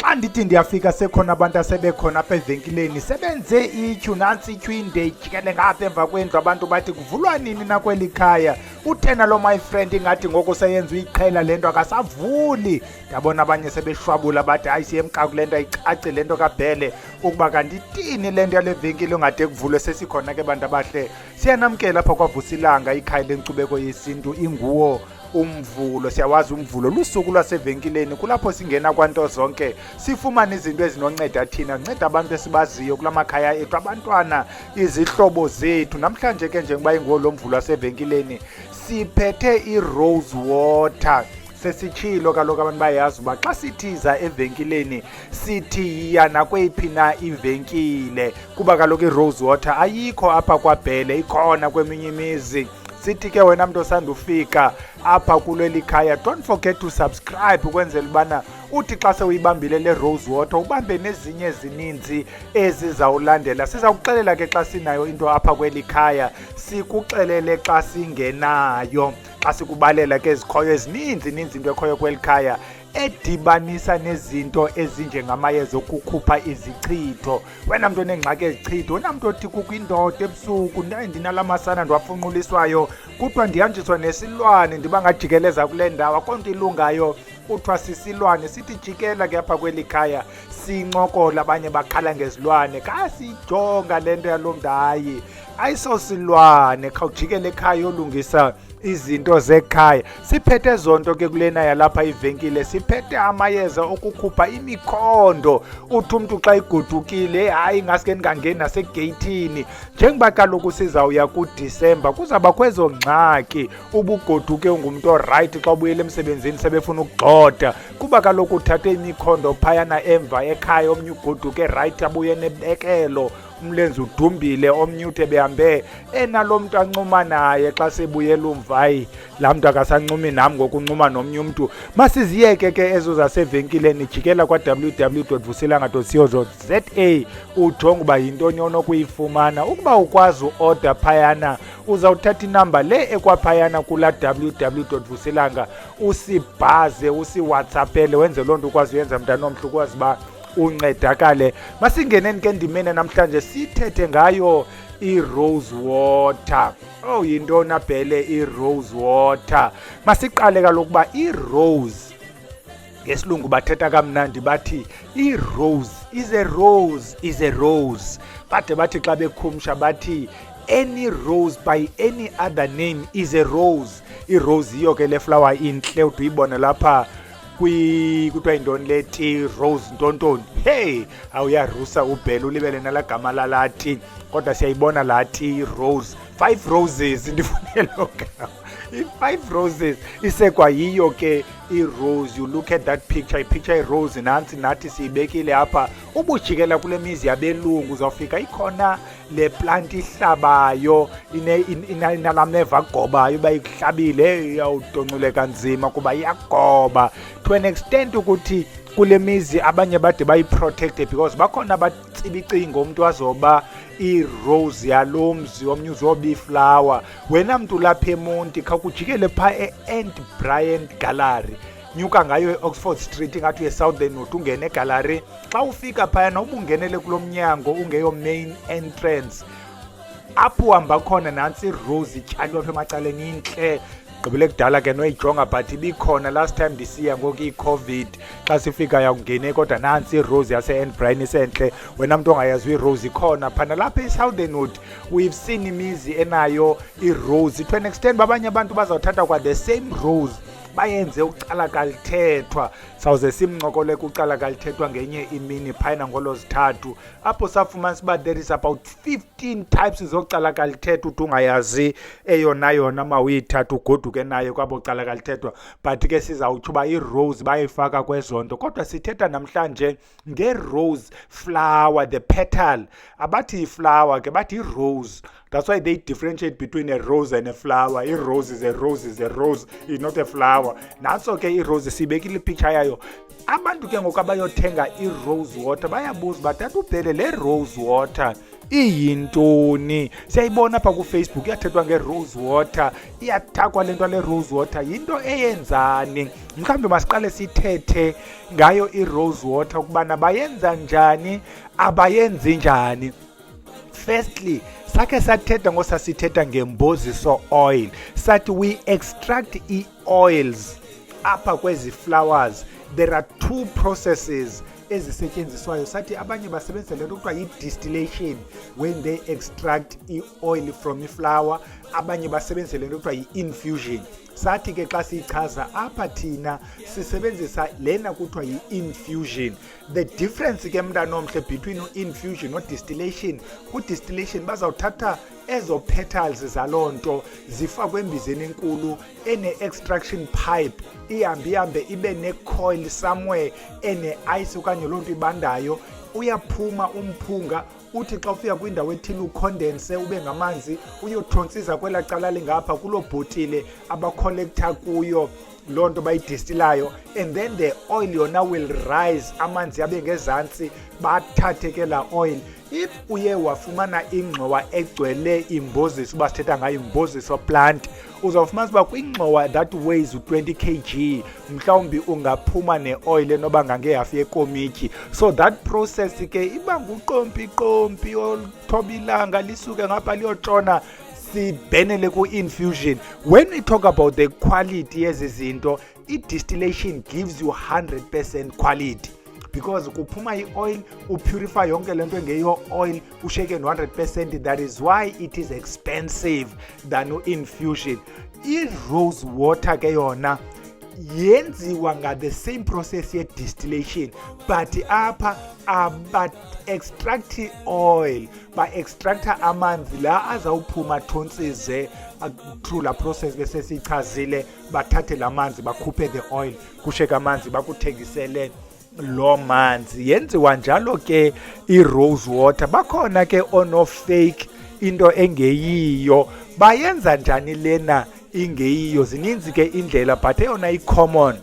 xa ndithi ndiyafika sekhona abantu asebekhona apha evenkileni sebenze ityhu nantsi ityhu inde ijikele ngapha emva kwendlu abantu bathi kuvulwa nini nakweli khaya uthena lo my friend ingathi ngoku seyenza uyiqhela le nto akasavuli ndabona abanye sebeshwabula bathi hayi siyemka kule nto ayicaci le nto kabhele ukuba kanti itini le nto yale venkile ongade kuvulwe sesikhona ke bantu abahle siyanamkela apha kwavusilanga ikhaya lenkcubeko yesintu inguwo umvulo siyawazi umvulo lusuku lwasevenkileni kulapho singena kwanto zonke sifumana izinto ezinonceda thina nceda abantu esibaziyo kulamakhaya ethu abantwana izihlobo zethu namhlanje ke njengoba inguwo lomvulo wasevenkileni siphethe i-rose water sesitshilo kaloku abantu bayazi uba xa sithiza evenkileni sithi yana kweyiphi na ivenkile kuba kaloku i-rose water ayikho apha kwaBhele ikhona kweminye imizi sithi ke wena mntu osandufika apha kuleli khaya don't forget to subscribe ukwenzela ubana uthi xa sewuyibambile le rose water ubambe nezinye ezininzi ezizawulandela sizawuxelela ke xa sinayo into apha kweli khaya sikuxelele xa singenayo xa sikubalela ke ezikhoyo ezininzi into ekhoyo kweli khaya edibanisa nezinto ezinjengamayeza okukhupha izichitho wena mntu onengxaki ezichitho wena mntu othi kukho indoda ebusuku ndinalamasana ndiwafunquliswayo kuthiwa ndihanjiswa nesilwane ndiba ngajikeleza kule ndawo akho nto ilungayo kuthiwa sisilwane sithi jikela ke apha kweli khaya sincokola abanye bakhala ngezilwane kasijonga le nto yalo mntu hayi ayisosilwane khawujikele ekhaya yolungisa izinto zekhaya siphethe zonto ke kulena yalapha ivenkile siphethe amayeza okukhupha imikhondo uthi umuntu xa igodukile hayi ngaske ndingangeni nasegeyithini njengoba kaloku sizawuya kuDisemba kuzaba kwezo ngxaki ubugoduke ungumuntu oright xa ubuyele emsebenzini sebefuna ukugxoda kuba kaloku uthathe imikhondo phayana emva ekhaya omnye ugoduke right abuye nebekelo umlenze udumbile omnye uthe behambe enalo muntu ancuma naye xa sebuyela umvayi laa muntu akasancumi nam ngokuncuma nomnye umntu masiziyeke ke ezo zasevenkileni jikela kwa-www.vusilanga.co.za ujonge uba yintoni onokuyifumana ukuba ukwazi uorder phayana uzawuthatha inamba le ekwaphayana kulaa www.vusilanga usibhaze usiwhatsappele wenze loo nto ukwazi uyenza mntanomhle ukwazi uba uncedakale masingeneni ke ndimene namhlanje sithethe ngayo i-rose water yintoni aBhele i-rose water masiqale kaloku uba i-rose ngesilungu bathetha kamnandi bathi i-rose is a rose is a rose bade bathi xa bekhumsha bathi any rose by any other name is a rose i-rose yiyo ke le flower intle uyibone lapha kuthiwa yintoni le tea rose ntontoni hey awuyarusa uBhele ulibele nala gama lalathi kodwa siyayibona laa tea rose 5 roses ndifunele ogama i-5 roses isekwa yiyo ke i-rose you look at that picture i-rose nansi nathi siyibekile apha ubujikela kule mizi yabelungu uzawufika ikhona le plant ihlabayo inalameva agobayo uba ihlabile iyawudonculeka nzima kuba iyagoba to an extent ukuthi kule mizi abanye bade bayiprotecte because bakhona abatsibicingo umuntu azoba i-rose yalo mzi omnye uzoba iflower wena mntu lapha eMonti khawukujikele phaa e-Ant Bryant Gallery nyuka ngayo e-Oxford Street ingathi uye-Southern Note ungene egallery xa ufika phayana ubungenele kulo mnyango ungeyo main entrance apho uhamba khona nantsi i-rose ityaliwa apha emacaleni intle gqibele kudala ke noyijonga but ibikhona last time ndisiya ngoku i-COVID xa sifika yakungene kodwa nansi i-rose yase-Ant Bryant isentle wena mntu ongayazi i-rose ikhona phana lapha e-Southern Note we've seen imizi enayo i-rose to an extent babanye abantu bazawuthatha kwa the same rose bayenze ucala kalithethwa sawuze simncokole kucala kalithethwa ngenye imini phayana ngolozithathu apho safumana uba there is about 15 types zocala kalithethwa uthi ungayazi eyona mawuyithatha ugoduke nayo kwabo cala kalithethwa but ke sizawutsho uba i-rose bayifaka kwezonto kodwa sithetha namhlanje nge-rose flower the petal abathi iflower ke bathi i-rose. That's why they differentiate between a rose and a flower. A rose is a rose is a rose, it's not a flower. That's okay, a rose sibekile picture yayo. Abantu ke ngoku abayothenga i-rose water bayabuza bathatha uBhele le rose water iyintoni. Siyayibona apha kuFacebook iyathethwa nge-rose water, iyathakwa le nto le rose water yinto eyenzani. Mhlawumbi masiqale sithethe ngayo i-rose water ukubana bayenza njani, abayenzi njani. Firstly, sakhe sathetha ngosasithetha ngemboziso oil, sathi we extract i-oils apha kwezi flowers. There are two processes ezisetyenziswayo. Sathi abanye basebenzisa lento kuthiwa yi-distillation when they extract i-oil from iflower, abanye basebenzisa lento kuthiwa yi-infusion. Sathi ke xa siyichaza apha thina sisebenzisa lena kuthiwa yi-infusion. The difference ke mntanomhle between infusion no-distillation, ku-distillation bazawuthatha ezo petals zaloo nto zifakwe embizeni enkulu ene-extraction pipe, ihambe ibe ne-coil somewhere ene-ice okanye loo nto ibandayo. Uyaphuma umphunga, uthi xa ufika kwindawo ethile ucondense ube ngamanzi, uyothontsiza kwela cala lingapha kuloo bhotile abakholektha kuyo loo nto bayidistilayo, and then the oil yona will rise, amanzi abe ngezantsi, bathathe ke laa oil. If uye wafumana ingxowa egcwele imboziso, uba sithetha ngayo imboziso plant, uzawufumanisa uba kwingxowa that weighs 20 kg mhlawumbi ungaphuma ne-oil enoba ngangehafu yekomityi. So that process ke iba nguqompi oluthoba ilanga lisuke ngapha liyotshona, sibhenele ku-infusion. When we talk about the quality yezi zinto, i-distillation gives you 100% quality, because kuphuma i-oil upurify yonke le nto engeyo oil ushake no-100%. That is why it is expensive than infusion. I-rose water ke yona yenziwa the same process ye-distillation, but apha aba-extract oil, ba-extracta amanzi la azawuphuma thontsize through la process besesiyichazile, bathathe la manzi bakhuphe the oil, kusheke amanzi bakuthengisele lo manzi. Yenziwa njalo ke i-rose water. Bakhona ke ono-fake, into engeyiyo. Bayenza njani lena ingeyiyo? Zininzi ke indlela, but eyona i-common,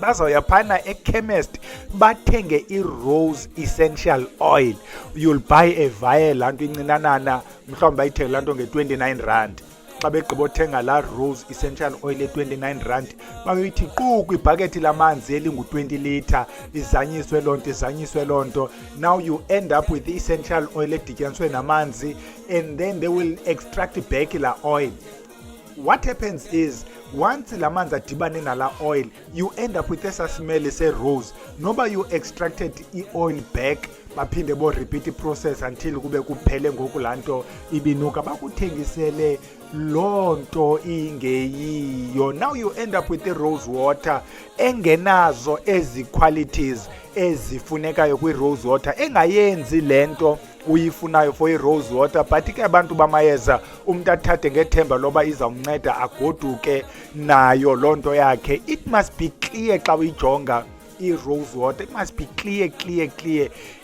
bazawuya phana ekhemist bathenge i-rose essential oil. You'll buy a vial, laa nto incinanana, mhlawumbi bayithenge laa nto nge-29 rand. Xa begqibothenga la rose essential oil e-29 rand, bayoyithi qu kwibhakethi lamanzi elingu-20 litre, izanyiswe loo nto. Now you end up with the essential oil edityaniswe namanzi, and then they will extract back la oil. What happens is, once la manzi adibane nala oil, you end up with esa smell se-rose. Noba you extracted i-oil back, baphinde bo-repeat i-process until kube kuphele ngoku laa nto ibinuka, bakuthengisele loo nto ingeyiyo. Now you end up with i-rose water engenazo ezi qualities ezifunekayo kwi-rose water, engayenzi le nto uyifunayo for i-rose water. But ke abantu bamayeza, umntu athathe ngethemba loba izawumnceda agoduke nayo loo nto yakhe. It must be clear xa uyijonga i-rose water, it must be clear.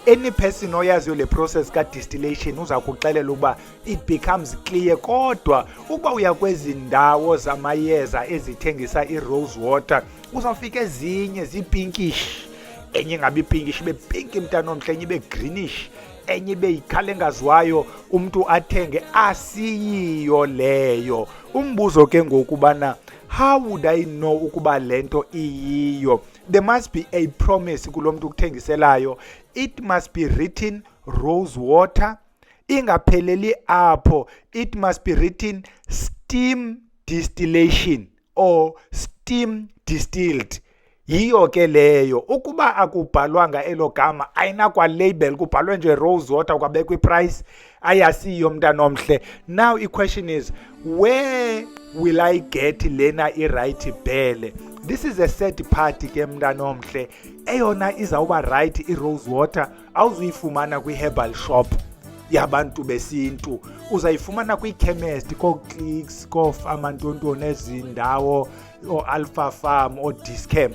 Any person oyaziyo le process ka-distillation uza kuxelela ukuba it becomes clear. Kodwa ukuba uya kwezi ndawo zamayeza ezithengisa i-rose water, uzawufika ezinye zipinkish, enye ngabe ipinkish ibe pinki mntanomhle, enye ibe greenish, enye ibe yikhale engaziwayo, umntu athenge asiyiyo leyo. Umbuzo ke ngokubana, how would I know ukuba lento iyiyo? There must be a promise kulo mntu ukuthengiselayo. It must be written rose water. Ingapheleli apho, it must be written steam distillation or steam distilled. Yiyo ke leyo. Ukuba akubhalwanga elo gama, ayinakwa label, kubhalwe nje rose water kwabekwa iprice, ayasiyo mntanomhle. Now i-question is, where will I get lena i-right bele? This is a third party ke mntanomhle. Eyona izawuba right i-rose water awuzuyifumana kwi-herbal shop yabantu besintu, uzayifumana kwi-chemist, koo-Clicks, koofamantontoni ezindawo, o-Alpha Farm, o-Discam.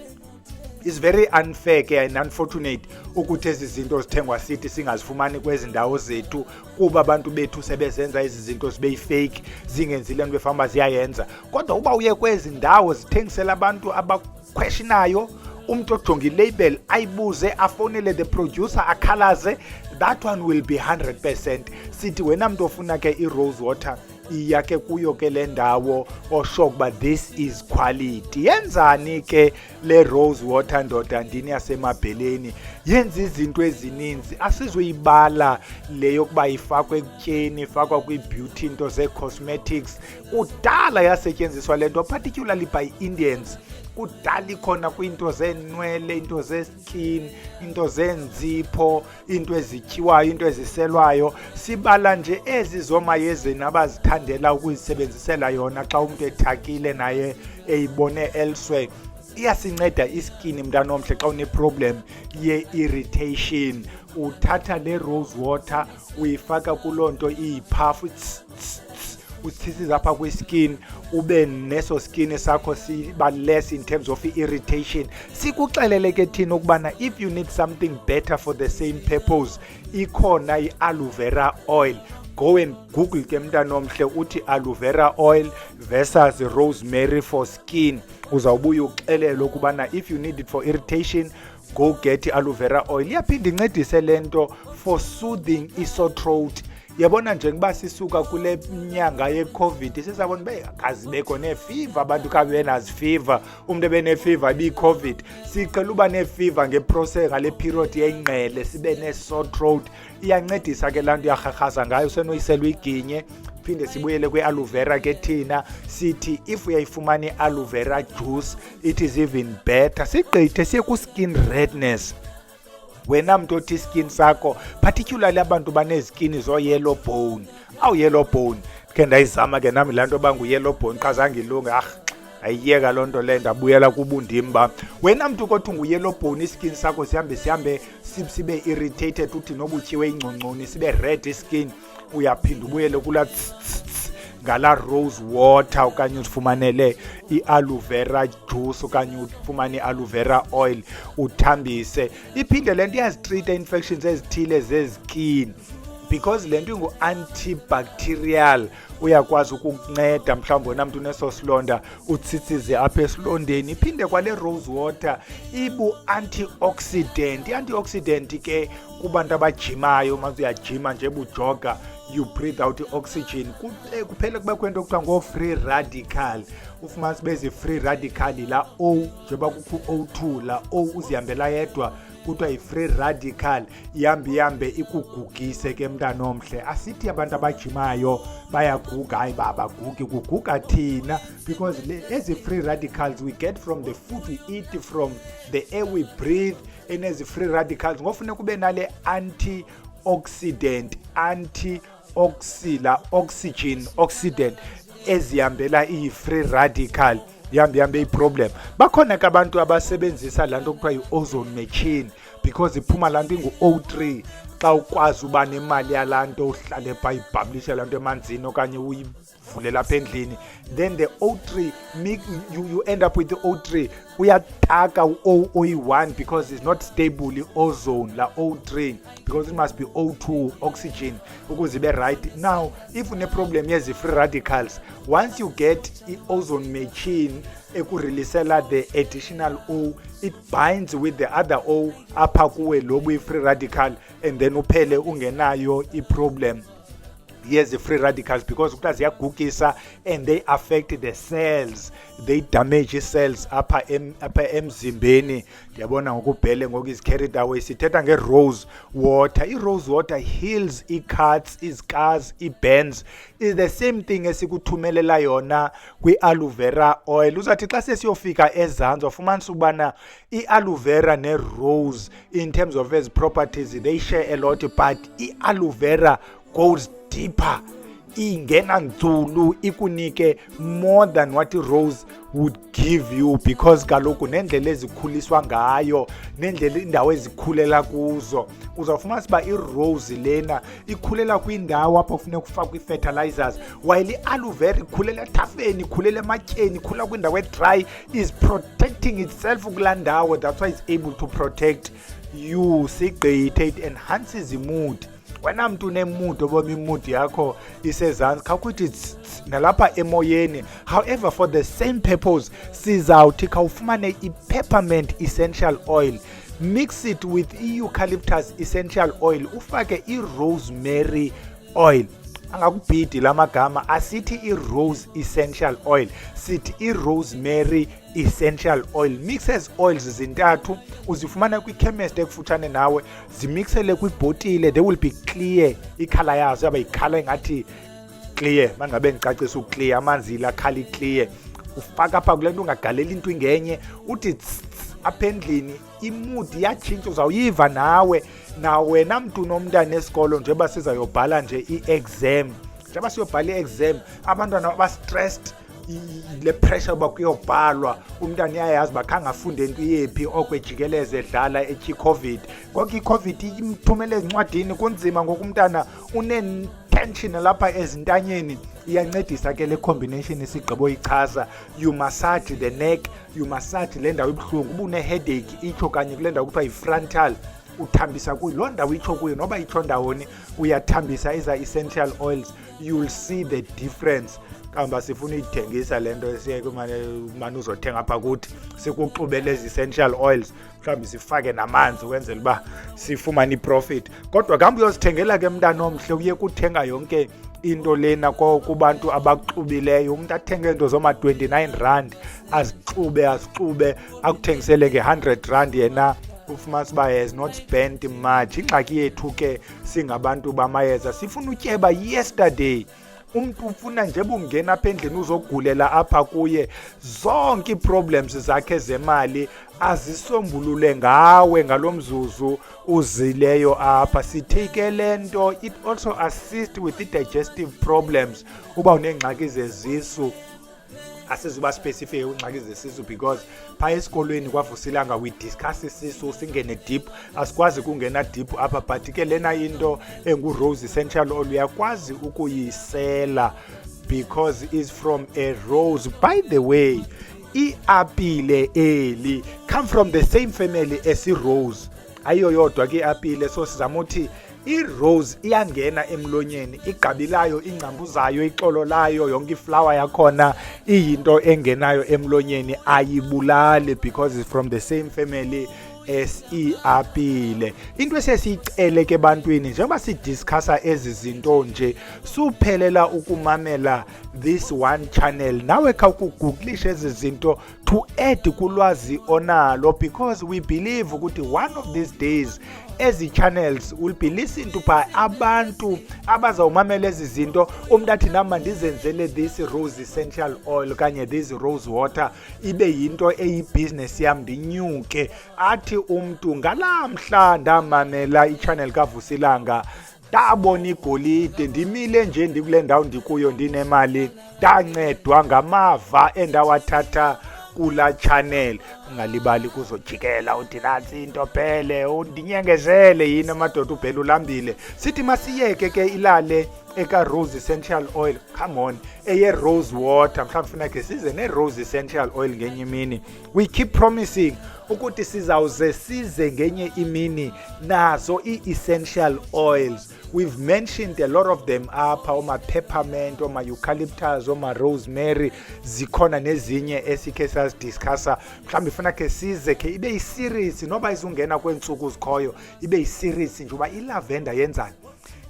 It's very unfair ke and unfortunate ukuthi ezi zinto zithengwa sithi singazifumani kwezi ndawo zethu, kuba abantu bethu sebezenza ezi zinto zibe yi-fake, zingenzile nto befamba ziyayenza. Kodwa uba uye kwezi ndawo zithengisela abantu abakhweshinayo, umuntu ojonga ilabel ayibuze afonele the producer akhalaze, that one will be 100%. Sithi wena muntu ofuna ke i-rose water iya ke kuyo ke le ndawo osho kuba this is quality. Yenzani ke le rose water ndoda ndini yasemabheleni? Yenza izinto ezininzi asizuyibala leyo kuba ifakwe ekutyeni, ifakwa kwi-beauty, into ze-cosmetics. Kudala yasetyenziswa le nto particularly by Indians. Kudala ikhona kwiinto zeenwele, into ze-skin, into zenzipho, into ezityiwayo, into eziselwayo. Sibala nje ezi zomayezeni abazithandela ukuzisebenzisela yona xa umuntu ethakile naye eyibone elsewhere. Iyasinceda iskini mntana omhle xa une-problem ye-irritation. Uthatha le rose water uyifaka kuloo nto iyiphafu, uthisiza apha kwi-skin, ube neso skin sakho siba less in terms of irritation. Sikuxelele ke thina ukubana if you need something better for the same purpose, ikhona i-aloe vera oil. Go and Google ke mntana omhle, uthi aloe vera oil versus rosemary for skin. Uzawubuya uxelele ukubana if you need it for irritation, go get aloe vera oil. Iyaphinda incedise lento for soothing i-sore throat. Yabona njengoba sisuka kule nyanga ye-COVID sisabona bekazi beko ne-fever, abantu kabe benazi-fever, umuntu ebene-fever bi-COVID. Sicela uba ne-fever ngeprocess ngale period yengqele, sibe ne-sore throat. Iyancedisa ke laa nto uyarharhaza ngayo, senoyisela uyiginye. Phinde sibuyele kwe-aloe vera ke thina sithi if uyayifumana i-aloe vera juice it is even better. Sigqithe siye ku-skin redness. Wena muntu othi skin sakho, particularly abantu banezikini zo-yellow bone. Yellow bone ke ndayizama ke nami laa nto bangu-yellow bone qazange ilunge. Ayiyeka loo nto le ndabuyela kubundimi bam. Wena muntu kothi ngu-yellow bone, iskin sakho sihambe sibe irritated, uthi noba utyiwe ingcongconi sibe red skin, uyaphinda ubuyele kula ngala rose water okanye uzifumanele i-aloe vera juice okanye ufumane i-aloe vera oil uthambise. Iphinde le nto iyazitreata infections ezithile zezikini because le nto ingu-antibacterial. Uyakwazi ukukunceda mhlawumbi wena mntu uneso silonda utsitsize apha esilondeni. Iphinde kwale rose water ibu-antioxidant. I-antioxidant ke kubantu abajimayo, manzi uyajima nje bujoga, you breathe out oxygen. Kuphele kube kwento kuthiwa ngo-free radical. Ufumana sibezi free radical la O, njengoba kukho O2, la O uzihambela yedwa kuthiwa yi-free radical. Ihambe ikugugise ke mntana omhle. Asithi abantu abajimayo bayaguga, hayi babagugi, kuguga thina because ezi free radicals we get from the food we eat, from the air we breathe. Enezi free radicals ngofuneka kube nale antioxidant, oxygen oxidant ezihambela iyi-free radical. Ihambe i-problem. Bakhona ke abantu abasebenzisa laa nto kuthiwa yi-ozone machine because iphuma laa nto ingu-O3. Xa ukwazi uba nemali yalaa nto uhlale phaa ibhablishe laa nto emanzini okanye uyivulela apha endlini, then the O3 you end up with the O3 uyataka u-O1 because it's not stable i-ozone la O3 because it must be O2 oxygen ukuze ibe right. Now if une-problem yezi-free radicals, once you get i-ozone machine ekureleasela the additional O, it binds with the other O apha kuwe lo buyi-free radical and then uphele ungenayo i-problem yezi-free radicals because kuthiwa ziyagugisa and they affect the cells, they damage cells apha emzimbeni. Ndiyabona ngokubhele ngoku is carried away. Sithetha nge-rose water. I-rose water heals i-cuts, i-scars, i-burns. Is the same thing esikuthumelela yona kwi-aloe vera oil. Uzathi xa sesiyofika ezantsi wafumanisa ubana i-aloe vera ne-rose in terms of its properties they share a lot, but i-aloe vera goes deeper. Ingena nzulu, ikunike more than what i-rose would give you because kaloku nendlela ezikhuliswa ngayo, nendlela indawo ezikhulela kuzo. Uzawufumanisa uba i-rose lena ikhulela kwindawo apho kufuneka kufakwe i-fertilizers, while i-aloe vera ikhulela ethafeni, ikhulela ematyeni, ikhula kwindawo e-dry, is protecting itself kulaa ndawo. That's why it's able to protect you. Sigqithe, it enhances the mood. wena mntu unemood obona imood yakho isezantsi khawukuthi nalapha emoyeni. However, for the same purpose sizawuthi khawufumane i-peppermint essential oil, mix it with i-eucalyptus essential oil, ufake i-rosemary oil. Angakubhidi la magama, asithi i-rose essential oil, sithi i-rosemary essential oil. Mixes oils zintathu uzifumana kwikhemist ekufutshane nawe, zimixele kwibhotile, they will be clear. Ikhala yazo yaba yikhala engathi clear, mangabe ngicacisa uclear, amanzi la khala clear. Ufaka apha kule nto ungagaleli into ingenye, uthi apha endlini imood yatshintsha, uzawuyiva nawe. Na wena mntu nomntana esikolo njengoba sizayobhala nje i-exam, njengoba siyobhala i-exam, abantwana aba-stressed le pressure uba kuyobhalwa, umntana uyayazi uba khange afunde into yephi okwejikeleze edlala etyi i-COVID. Konke i-COVID imthumele ezincwadini kunzima, ngoku umntana une-tension lapha ezintanyeni. Iyancedisa ke le combination isigqibo ichaza. You massage the neck, you massage le ndawo ibuhlungu, uba une-headache itsho kanye kule ndawo kuthiwa yi-frontal, uthambisa kuyo loo ndawo itsho kuyo, noba itsho ndawoni uyathambisa eza essential oils, you'll see the difference. Kamba sifuna uyithengisa lento esiye kumane uzothenga apha kuthi, sikuxubele ezi essential oils, mhlawumbi sifake namanzi ukwenzela uba sifumane i-profit. Kodwa kambe uyozithengela ke mntana omhle, uye kuthenga yonke into lena kubantu abaxubileyo. Umuntu athenge into zoma-29 azixube akuthengisele nge-100 yena ufumana uba has not spent much. Ingxaki yethu ke singabantu bamayeza sifuna utyeba yesterday. Umuntu ufuna nje bungena apha endlini uzogulela apha kuye, zonke ii-problems zakhe zemali azisombulule ngawe ngalomzuzu uzileyo apha. Sithike lento, it also assist with the digestive problems. Uba unengxaki zezisu, asizuba specific ungxaki zesisu, because phaa esikolweni kwavusilanga we discuss isisu, singene deep. Asikwazi kungena deep apha, but ke lena into engu-rose essential oil uyakwazi ukuyisela because is from a rose. By the way, iapile eli come from the same family as i-rose, ayiyo yodwa ke iapile. So sizama uthi i-rose iyangena emlonyeni, igqabi layo, ingcambu zayo, ixolo layo, yonke iflower yakhona iyinto engenayo emlonyeni, ayibulali because it's from the same family as iapile. Into esesiyicele ke bantwini, njengoba sidiscussa ezi zinto nje, suphelela ukumamela this one channel, nawe khawukugooglishe ezi zinto to add kulwazi onalo, because we believe ukuthi one of these days ezi channels will be listened to by abantu abazawumamela ezi zinto. Umuntu athi nama ndizenzele this rose essential oil kanye this rose water ibe yinto eyibusiness yam ndinyuke. Athi umntu ngalamhla ndamamela ichannel kaVusilanga, ndabona igolide, ndimile nje ndikule ndawo ndikuyo ndinemali, ndancedwa ngamava endawathatha kula channel. Ungalibali kuzojikela uthi nansi into phele, undinyengezele yini amadoda ubhele ulambile. Sithi masiyeke ke ilale eka rose essential oil, come on, eye rose water, mhlawumbe funa ke size ne rose essential oil ngenye imini. We keep promising ukuthi sizawuze size ngenye imini nazo i-essential oils. We've mentioned a lot of them apha, oma peppermint, oma eucalyptus, oma rosemary, zikhona nezinye esikhe sazidiscussa. Mhlawumbe funa ke size ke ibe yi-series, noba izungena kweentsuku zikhoyo, ibe yi-series nje uba ilavenda yenzani,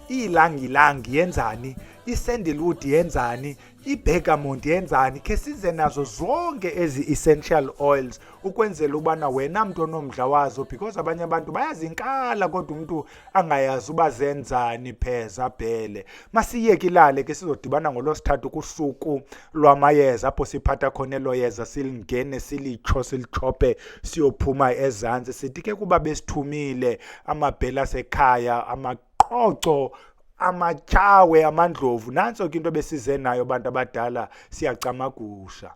ilangilangi yenzani, i-sandalwood yenzani, i-bergamot yenzani. Ke size nazo zonke ezi essential oils ukwenzela ubana wena mntu onomdla wazo, because abanye abantu bayazinkala kodwa umuntu angayazi uba zenzani pheza bhele. Masiyeke ilale ke sizodibana ngolosithathu kusuku lwamayeza, apho siphatha khona elo yeza silingene silitsho silichophe siyophuma ezantsi. Sithi ke kuba besithumile amabhele asekhaya, amaqoco, amatshawe, amandlovu, nantso ke into besize nayo abantu abadala, siyacamagusha.